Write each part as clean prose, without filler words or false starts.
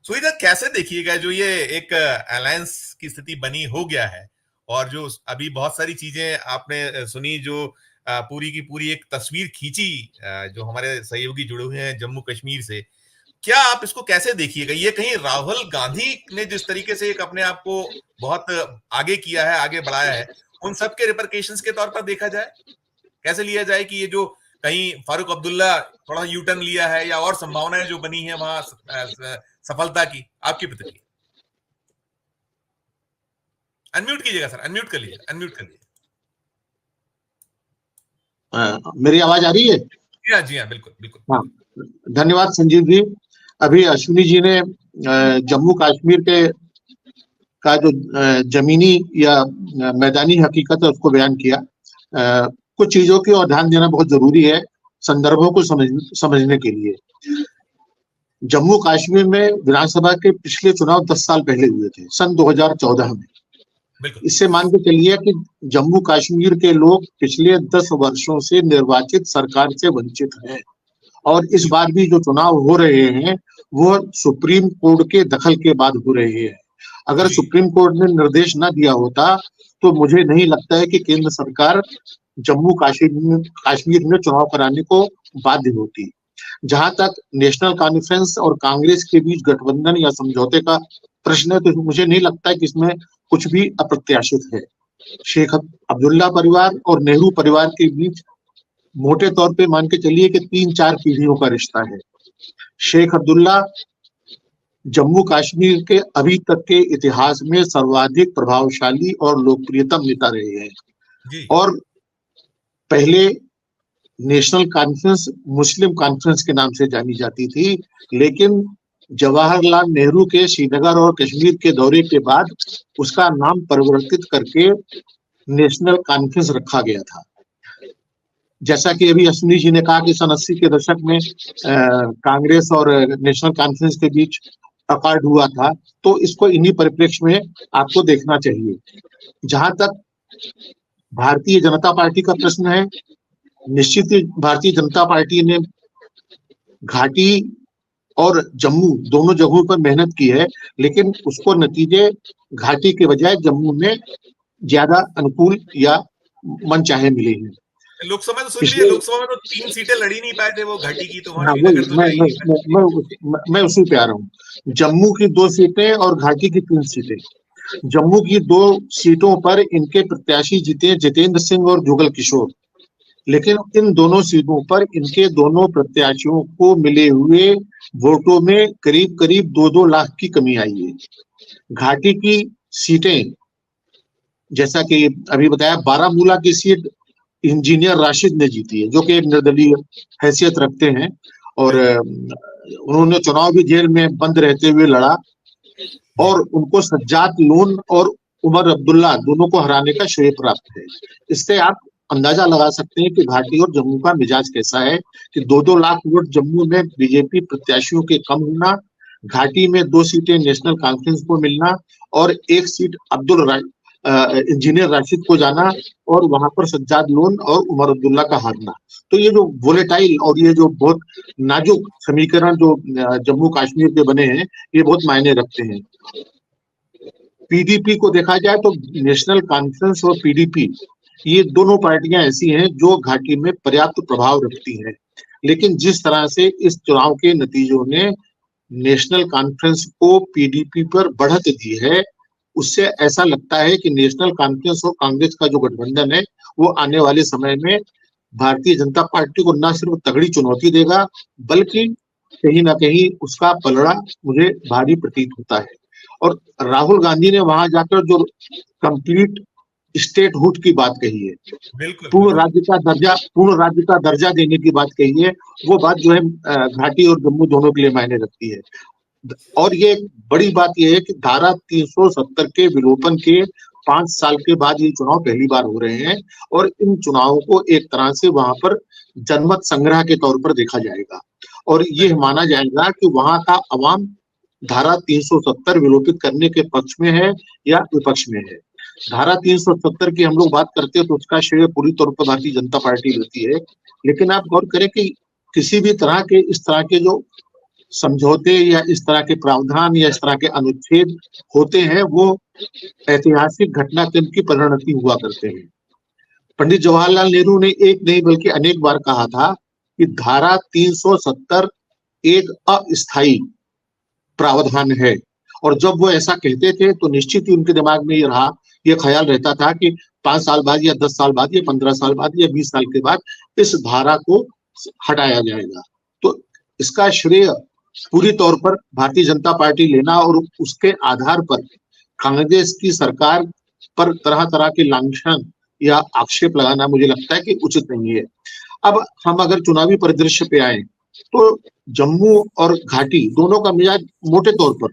सुविधा कैसे देखिएगा जो ये एक अलायंस की स्थिति बनी हो गया है, और जो अभी बहुत सारी चीजें आपने सुनी, जो पूरी की पूरी एक तस्वीर खींची, जो हमारे सहयोगी जुड़े हुए हैं जम्मू कश्मीर से, क्या आप इसको कैसे देखिएगा? ये कहीं राहुल गांधी ने जिस तरीके से एक अपने आप को बहुत आगे किया है, आगे बढ़ाया है, उन सब के रिपरकेशंस के तौर पर देखा जाए, कैसे लिया जाए कि ये जो कहीं फारूक अब्दुल्ला थोड़ा यू टर्न लिया है, या और संभावनाएं जो बनी है वहां सफलता की, आपकी प्रतिक्रिया? अनम्यूट कीजिएगा सर, अनम्यूट कर लीजिए, अनम्यूट कर लीजिए। मेरी आवाज आ रही है? जी हाँ, जी हाँ, बिल्कुल बिल्कुल। हाँ, धन्यवाद संजीव जी। अभी अश्विनी जी ने जम्मू कश्मीर के का जो जमीनी या मैदानी हकीकत है उसको बयान किया। कुछ चीजों की और ध्यान देना बहुत जरूरी है संदर्भों को समझने के लिए। जम्मू कश्मीर में विधानसभा के पिछले चुनाव 10 साल पहले हुए थे, सन 2014 में। इससे मान के चलिए कि जम्मू कश्मीर के लोग पिछले 10 वर्षों से निर्वाचित सरकार से वंचित हैं, और इस बार भी जो चुनाव हो रहे हैं वो सुप्रीम कोर्ट के दखल के बाद हो रहे हैं। अगर सुप्रीम कोर्ट ने निर्देश न दिया होता तो मुझे नहीं लगता है कि केंद्र सरकार जम्मू कश्मीर में चुनाव कराने को बाध्य होती। जहां तक नेशनल कॉन्फ्रेंस और कांग्रेस के बीच गठबंधन या समझौते का प्रश्न है, तो मुझे नहीं लगता है कि इसमें कुछ भी अप्रत्याशित है। शेख अब्दुल्ला परिवार और नेहरू परिवार के बीच मोटे तौर पे मान के चलिए कि 3-4 पीढ़ियों का रिश्ता है। शेख अब्दुल्ला जम्मू कश्मीर के अभी तक के इतिहास में सर्वाधिक प्रभावशाली और लोकप्रियतम नेता रहे हैं, और पहले नेशनल कॉन्फ्रेंस मुस्लिम कॉन्फ्रेंस के नाम से जानी जाती थी, लेकिन जवाहरलाल नेहरू के श्रीनगर और कश्मीर के दौरे के बाद उसका नाम परिवर्तित करके नेशनल कॉन्फ्रेंस रखा गया था। जैसा कि अभी अश्विनी जी ने कहा कि सन 80 के दशक में कांग्रेस और नेशनल कॉन्फ्रेंस के बीच अकार्ड हुआ था, तो इसको इन्हीं परिप्रेक्ष्य में आपको देखना चाहिए। जहां तक भारतीय जनता पार्टी का प्रश्न है, निश्चित ही भारतीय जनता पार्टी ने घाटी और जम्मू दोनों जगहों पर मेहनत की है, लेकिन उसको नतीजे घाटी के बजाय जम्मू में ज्यादा अनुकूल या मनचाहे मिले हैं। लोकसभा तो सुन लिए, लोकसभा में तो 3 सीटें लड़ी नहीं पाए थे वो घाटी की, तो हाँ, मैं उसी पे आ रहा हूँ। जम्मू की 2 सीटें और घाटी की 3 सीटें। जम्मू की 2 सीटों पर इनके प्रत्याशी जीते जितेंद्र सिंह और जुगल किशोर, लेकिन इन दोनों सीटों पर इनके दोनों प्रत्याशियों को मिले हुए वोटों में करीब करीब 2-2 लाख की कमी आई है। घाटी की सीटें, जैसा कि अभी बताया, बारामूला की सीट इंजीनियर राशिद ने जीती है, जो कि एक निर्दलीय हैसियत रखते हैं, और उन्होंने चुनाव भी जेल में बंद रहते हुए लड़ा, और उनको सज्जाद लोन और उमर अब्दुल्ला दोनों को हराने का श्रेय प्राप्त है। इससे आप अंदाजा लगा सकते हैं कि घाटी और जम्मू का मिजाज कैसा है कि 2-2 लाख वोट जम्मू में बीजेपी प्रत्याशियों के कम होना, घाटी में 2 सीटें नेशनल कॉन्फ्रेंस को मिलना, और 1 सीट इंजीनियर राशिद को जाना, और वहां पर सज्जाद लोन और उमर अब्दुल्ला का हारना। तो ये जो वोलेटाइल और ये जो बहुत नाजुक समीकरण जो जम्मू कश्मीर के बने हैं, ये बहुत मायने रखते हैं। पीडीपी को देखा जाए तो नेशनल कॉन्फ्रेंस और पीडीपी, ये दोनों पार्टियां ऐसी हैं जो घाटी में पर्याप्त प्रभाव रखती हैं, लेकिन जिस तरह से इस चुनाव के नतीजों ने नेशनल कॉन्फ्रेंस को पीडीपी पर बढ़त दी है, उससे ऐसा लगता है कि नेशनल कॉन्फ्रेंस और कांग्रेस का जो गठबंधन है वो आने वाले समय में भारतीय जनता पार्टी को न सिर्फ तगड़ी चुनौती देगा, बल्कि कहीं ना कहीं उसका पलड़ा मुझे भारी प्रतीत होता है। और राहुल गांधी ने वहां जाकर जो कंप्लीट स्टेटहुड की बात कही है, पूर्ण राज्य का दर्जा देने की बात कही है, वो बात जो है घाटी और जम्मू दोनों के लिए मायने रखती है। और ये बड़ी बात यह है कि धारा 370 के विलोपन के 5 साल के बाद ये चुनाव पहली बार हो रहे हैं, और इन चुनावों को एक तरह से वहां पर जनमत संग्रह के तौर पर देखा जाएगा, और ये माना जाएगा कि वहां का अवाम धारा 370 विलोपित करने के पक्ष में है या विपक्ष में है। धारा 370 की हम लोग बात करते हैं तो उसका श्रेय पूरी तौर पर भारतीय जनता पार्टी लेती है, लेकिन आप गौर करें कि किसी भी तरह के इस तरह के जो समझौते या इस तरह के प्रावधान या इस तरह के अनुच्छेद होते हैं वो ऐतिहासिक घटनाक्रम की परिणति हुआ करते हैं। पंडित जवाहरलाल नेहरू ने एक नहीं बल्कि अनेक बार कहा था कि धारा 370 एक अस्थायी प्रावधान है, और जब वो ऐसा कहते थे तो निश्चित ही उनके दिमाग में ये ख्याल रहता था कि 5 साल बाद या 10 साल बाद या 15 साल बाद या 20 साल के बाद इस धारा को हटाया जाएगा। तो इसका श्रेय पूरी तौर पर भारतीय जनता पार्टी लेना और उसके आधार पर कांग्रेस की सरकार पर तरह तरह के लांछन या आक्षेप लगाना मुझे लगता है कि उचित नहीं है। अब हम अगर चुनावी परिदृश्य पे आए तो जम्मू और घाटी दोनों का मिजाज मोटे तौर पर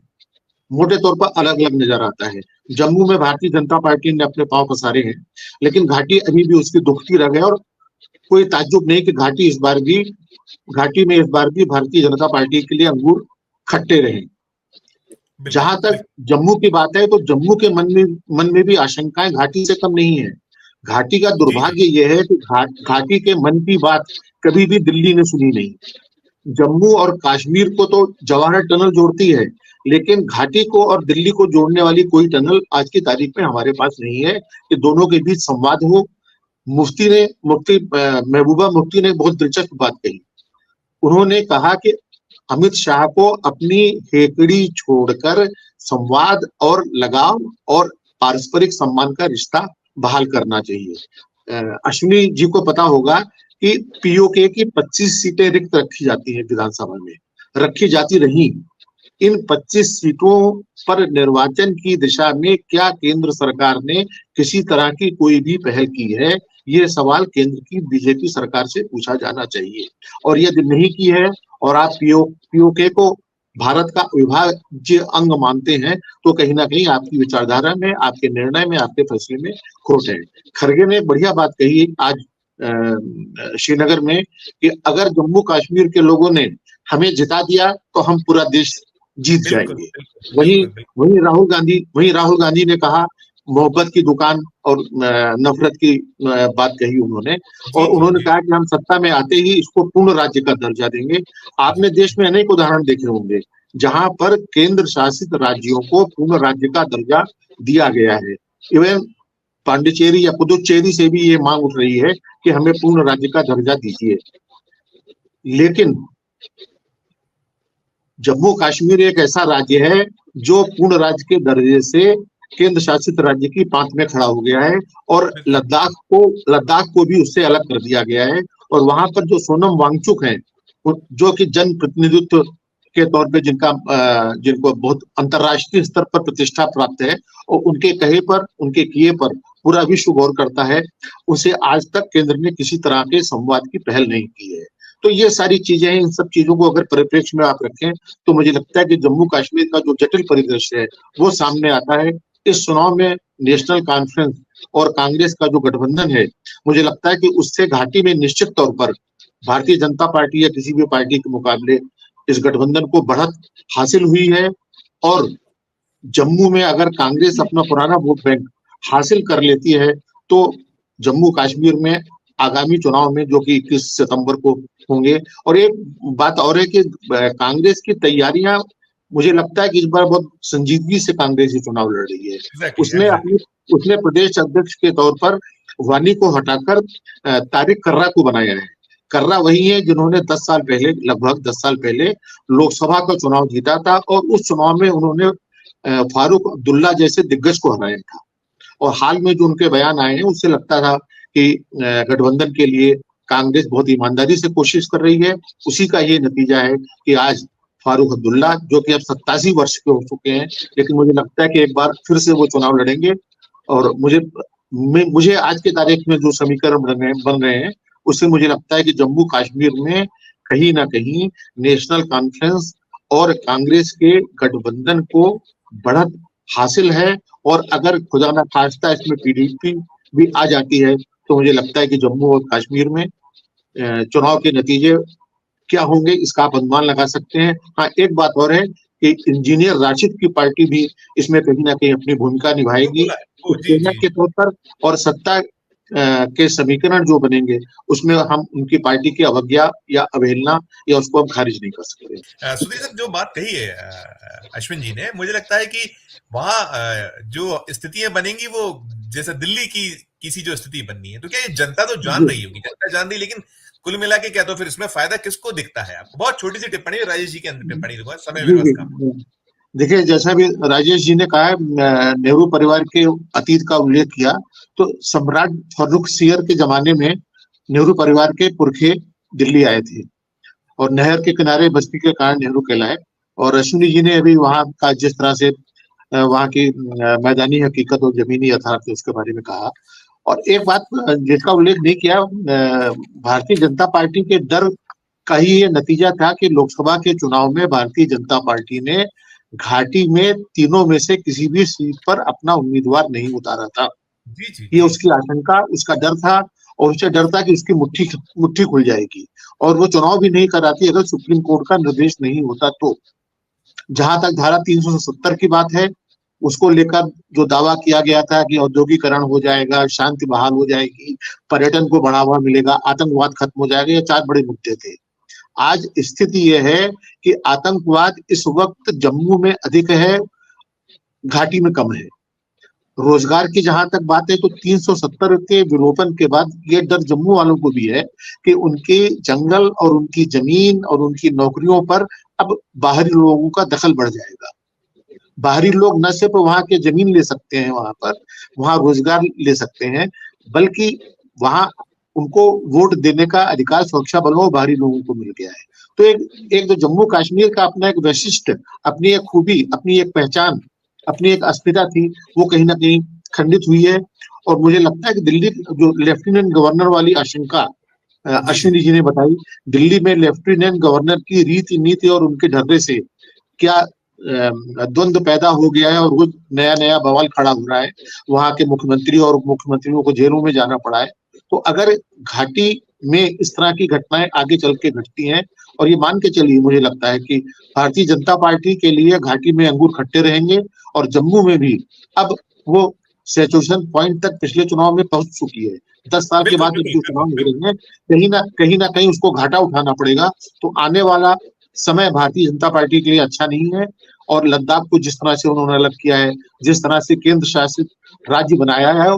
अलग अलग नजर आता है। जम्मू में भारतीय जनता पार्टी ने अपने पांव पसारे हैं, लेकिन घाटी अभी भी उसकी दुखती रह गई, और कोई ताज्जुब नहीं कि घाटी में इस बार भी भारतीय जनता पार्टी के लिए अंगूर खट्टे रहे। जहां तक जम्मू की बात है तो जम्मू के मन में भी आशंकाएं घाटी से कम नहीं है। घाटी का दुर्भाग्य यह है कि घाटी के मन की बात कभी भी दिल्ली ने सुनी नहीं। जम्मू और कश्मीर को तो जवाहर टनल जोड़ती है, लेकिन घाटी को और दिल्ली को जोड़ने वाली कोई टनल आज की तारीख में हमारे पास नहीं है कि दोनों के बीच संवाद हो। महबूबा मुफ्ती ने बहुत दिलचस्प बात कही। उन्होंने कहा कि अमित शाह को अपनी हेकड़ी छोड़कर संवाद और लगाव और पारस्परिक सम्मान का रिश्ता बहाल करना चाहिए। अश्विनी जी को पता होगा कि पीओके की 25 सीटें रिक्त रखी जाती हैं विधानसभा में, रखी जाती रही। इन 25 सीटों पर निर्वाचन की दिशा में क्या केंद्र सरकार ने किसी तरह की कोई भी पहल की है, ये सवाल केंद्र की बीजेपी सरकार से पूछा जाना चाहिए। और यदि नहीं की है और आप पीओके को भारत का अविभाज्य अंग मानते हैं तो कहीं ना कहीं आपकी विचारधारा में, आपके निर्णय में, आपके फैसले में खोट है। खड़गे ने बढ़िया बात कही आज श्रीनगर में कि अगर जम्मू कश्मीर के लोगों ने हमें जिता दिया तो हम पूरा देश जीत जाएंगे। वहीं राहुल गांधी ने कहा मोहब्बत की दुकान और नफरत की बात कही उन्होंने, और उन्होंने कहा कि हम सत्ता में आते ही इसको पूर्ण राज्य का दर्जा देंगे। आपने देश में अनेक उदाहरण देखे होंगे जहां पर केंद्र शासित राज्यों को पूर्ण राज्य का दर्जा दिया गया है। इवन पांडिचेरी या पुदुचेरी से भी ये मांग उठ रही है कि हमें पूर्ण राज्य का दर्जा दीजिए। लेकिन जम्मू कश्मीर एक ऐसा राज्य है जो पूर्ण राज्य के दर्जे से केंद्र शासित राज्य की पांत में खड़ा हो गया है, और लद्दाख को भी उससे अलग कर दिया गया है। और वहां पर जो सोनम वांगचुक हैं, जो कि जन प्रतिनिधित्व के तौर पे जिनको बहुत अंतरराष्ट्रीय स्तर पर प्रतिष्ठा प्राप्त है, और उनके कहे पर, उनके किए पर पूरा विश्व गौर करता है, उसे आज तक केंद्र ने किसी तरह के संवाद की पहल नहीं की है। तो ये सारी चीजें हैं। इन सब चीजों को अगर परिप्रेक्ष्य में आप रखें तो मुझे लगता है कि जम्मू कश्मीर का जो जटिल परिदृश्य है वो सामने आता है। इस चुनाव में नेशनल कॉन्फ्रेंस और कांग्रेस का जो गठबंधन है, मुझे लगता है कि उससे घाटी में निश्चित तौर पर भारतीय जनता पार्टी या किसी भी पार्टी के मुकाबले इस गठबंधन को बढ़त हासिल हुई है। और जम्मू में अगर कांग्रेस अपना पुराना वोट बैंक हासिल कर लेती है तो जम्मू कश्मीर में आगामी चुनाव में, जो कि 21 सितंबर को होंगे, और एक बात और है कि कांग्रेस की तैयारियां, मुझे लगता है कि इस बार बहुत संजीदगी से कांग्रेस ये चुनाव लड़ रही है। उसने प्रदेश अध्यक्ष के तौर पर वानी को हटाकर तारिक कर्रा को बनाया है। कर्रा वही है जिन्होंने लगभग 10 साल पहले लोकसभा का चुनाव जीता था, और उस चुनाव में उन्होंने फारूक अब्दुल्ला जैसे दिग्गज को हराया था। और हाल में जो उनके बयान आए हैं उससे लगता था कि गठबंधन के लिए कांग्रेस बहुत ईमानदारी से कोशिश कर रही है। उसी का ये नतीजा है कि आज फारूक अब्दुल्ला, जो कि अब 87 वर्ष के हो चुके हैं, लेकिन मुझे लगता है कि एक बार फिर से वो चुनाव लड़ेंगे। और मुझे आज के तारीख में जो समीकरण बन रहे हैं उससे मुझे लगता है कि जम्मू कश्मीर में कहीं ना कहीं नेशनल कॉन्फ्रेंस और कांग्रेस के गठबंधन को बढ़त हासिल है। और अगर खुदा ना खास्ता इसमें पीडीपी भी आ जाती है तो मुझे लगता है कि जम्मू और कश्मीर में चुनाव के नतीजे क्या होंगे इसका आप अनुमान लगा सकते हैं। हाँ, एक बात और है कि इंजीनियर राशिद की पार्टी भी इसमें कहीं ना कहीं अपनी भूमिका निभाएगी सेना के तौर पर, और सत्ता के समीकरण जो बनेंगे उसमें हम उनकी पार्टी की अवज्ञा या अवहेलना या उसको हम खारिज नहीं कर सकते। सुधीर सर, जो बात कही है अश्विन जी ने, मुझे लगता है कि वहां जो स्थितियां बनेंगी वो जैसे दिल्ली की किसी जो स्थिति बननी है, तो क्या ये जनता तो जान रही होगी, जनता जान रही, लेकिन कुल मिला के क्या, तो फिर इसमें फायदा किसको दिखता है आपको? बहुत छोटी सी टिप्पणी है, राजेश जी की अंदर टिप्पणी लूंगा, समय जी मेरे पास जी कम। देखिए, जैसा भी राजेश जी ने कहा है, नेहरू परिवार के अतीत का उल्लेख किया, तो सम्राट फर्रुख सियर के जमाने में नेहरू परिवार के पुरखे दिल्ली आए थे और नहर के किनारे बस्ती के कारण नेहरू कहलाए। और अश्विनी जी ने अभी वहां का जिस तरह से वहां की मैदानी हकीकत और जमीनी यथार्थ है उसके बारे में कहा। और एक बात जिसका उल्लेख नहीं किया, भारतीय जनता पार्टी के डर का ही ये नतीजा था कि लोकसभा के चुनाव में भारतीय जनता पार्टी ने घाटी में तीनों में से किसी भी सीट पर अपना उम्मीदवार नहीं उतारा था। जी जी ये जी। उसकी आशंका, उसका डर था, और उसे डर था कि उसकी मुट्ठी खुल जाएगी और वो चुनाव भी नहीं कराती अगर सुप्रीम कोर्ट का निर्देश नहीं होता तो। जहां तक धारा 370 की बात है, उसको लेकर जो दावा किया गया था कि औद्योगिकरण हो जाएगा, शांति बहाल हो जाएगी, पर्यटन को बढ़ावा मिलेगा, आतंकवाद खत्म हो जाएगा, ये 4 बड़े मुद्दे थे। आज स्थिति यह है कि आतंकवाद इस वक्त जम्मू में अधिक है, घाटी में कम है। रोजगार की जहां तक बात है तो 370 के विलोपन के बाद ये डर जम्मू वालों को भी है कि उनके जंगल और उनकी जमीन और उनकी नौकरियों पर अब बाहरी लोगों का दखल बढ़ जाएगा। बाहरी लोग न सिर्फ वहां के जमीन ले सकते हैं, वहां पर वहां रोजगार ले सकते हैं, बल्कि वहां उनको वोट देने का अधिकार सुरक्षा बलों और बाहरी लोगों को मिल गया है। तो एक जो जम्मू कश्मीर का अपना एक वैशिष्ट, अपनी एक खूबी, अपनी एक पहचान, अपनी एक अस्मिता थी, वो कहीं ना कहीं खंडित हुई है। और मुझे लगता है कि दिल्ली जो लेफ्टिनेंट गवर्नर वाली आशंका जी जी। अश्विनी जी ने बताई, दिल्ली में लेफ्टिनेंट गवर्नर की रीति नीति और उनके ढर्रे से क्या द्वंद्व पैदा हो गया है और वो नया नया बवाल खड़ा हो रहा है। वहां के मुख्यमंत्री और उप मुख्यमंत्रियों को जेलों में जाना पड़ा है। तो अगर घाटी में इस तरह की घटनाएं आगे चल के घटती हैं, और ये मान के चलिए, मुझे लगता है कि भारतीय जनता पार्टी के लिए घाटी में अंगूर खट्टे रहेंगे और जम्मू में भी अब वो सैचुरेशन पॉइंट तक पिछले चुनाव में पहुंच चुकी है। 10 साल के बिल्कुल बाद बिल्कुल जो बिल्कुल चुनाव हो बिल्कुल। रहे हैं, कहीं ना कहीं उसको घाटा उठाना पड़ेगा। तो आने वाला समय भारतीय जनता पार्टी के लिए अच्छा नहीं है। और लद्दाख को जिस तरह से उन्होंने अलग किया है, जिस तरह से केंद्र शासित राज्य बनाया है,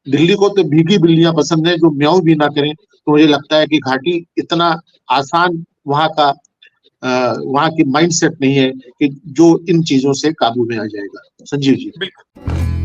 दिल्ली को तो भीगी बिल्लियां पसंद है जो म्याऊं भी ना करें। तो मुझे लगता है कि घाटी इतना आसान वहां की माइंडसेट नहीं है कि जो इन चीजों से काबू में आ जाएगा। संजीव जी। बिल्कुल।